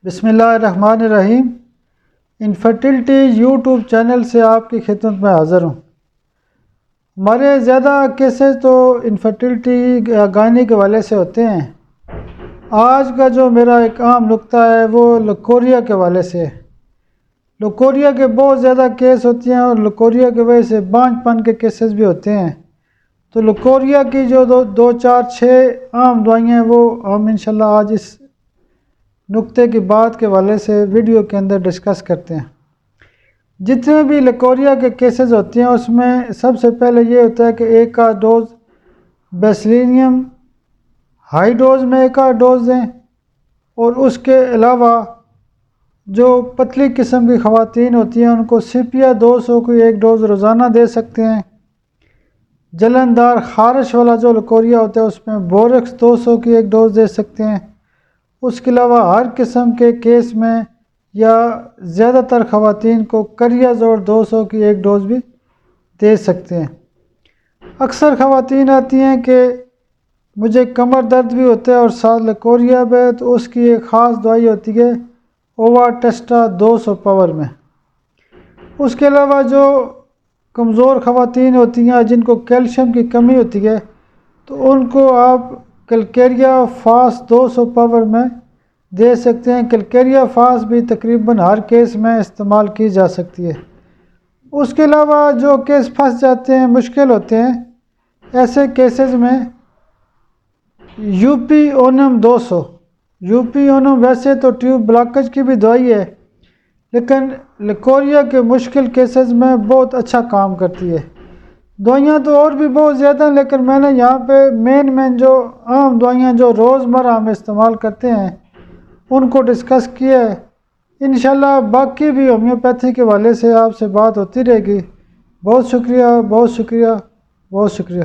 بسم اللہ الرحمن الرحیم۔ انفرٹیلٹی یوٹیوب چینل سے آپ کی خدمت میں حاضر ہوں۔ ہمارے زیادہ کیسز تو انفرٹیلٹی گائنی کے حوالے سے ہوتے ہیں۔ آج کا جو میرا ایک عام نکتہ ہے وہ لکوریا کے حوالے سے ہے۔ لکوریا کے بہت زیادہ کیس ہوتے ہیں اور لکوریا کی وجہ سے بانجھ پن کے کیسز بھی ہوتے ہیں۔ تو لکوریا کی جو دو چار چھ عام دوائیاں ہیں وہ ہم انشاءاللہ آج اس نکتے کی بات کے حوالے سے ویڈیو کے اندر ڈسکس کرتے ہیں۔ جتنے بھی لکوریا کے کیسز ہوتے ہیں اس میں سب سے پہلے یہ ہوتا ہے کہ ایک کا ڈوز بیسلینیم ہائی ڈوز میں ایک کا ڈوز دیں، اور اس کے علاوہ جو پتلی قسم کی خواتین ہوتی ہیں ان کو سپیا 200 کی ایک ڈوز روزانہ دے سکتے ہیں۔ جلندار خارش والا جو لکوریا ہوتا ہے اس میں بوریکس 200 کی ایک ڈوز دے سکتے ہیں۔ اس کے علاوہ ہر قسم کے کیس میں یا زیادہ تر خواتین کو کریازور 200 کی ایک ڈوز بھی دے سکتے ہیں۔ اکثر خواتین آتی ہیں کہ مجھے کمر درد بھی ہوتا ہے اور ساتھ لکوریا بھی، تو اس کی ایک خاص دوائی ہوتی ہے اووا ٹیسٹا 200 پاور میں۔ اس کے علاوہ جو کمزور خواتین ہوتی ہیں جن کو کیلشیم کی کمی ہوتی ہے تو ان کو آپ کلکیریا فاس 200 پاور میں دے سکتے ہیں۔ کلکیریا فاس بھی تقریباً ہر کیس میں استعمال کی جا سکتی ہے۔ اس کے علاوہ جو کیس پھنس جاتے ہیں، مشکل ہوتے ہیں، ایسے کیسز میں U P Onam 200، U P Onam ویسے تو ٹیوب بلاکج کی بھی دوائی ہے لیکن لکوریا کے مشکل کیسز میں بہت اچھا کام کرتی ہے۔ دوائیاں تو اور بھی بہت زیادہ ہیں لیکن میں نے یہاں پہ مین جو عام دوائیاں جو روزمرہ ہم استعمال کرتے ہیں ان کو ڈسکس کیا ہے۔ انشاءاللہ باقی بھی ہومیوپیتھی کے حوالے سے آپ سے بات ہوتی رہے گی۔ بہت شکریہ، بہت شکریہ، بہت شکریہ۔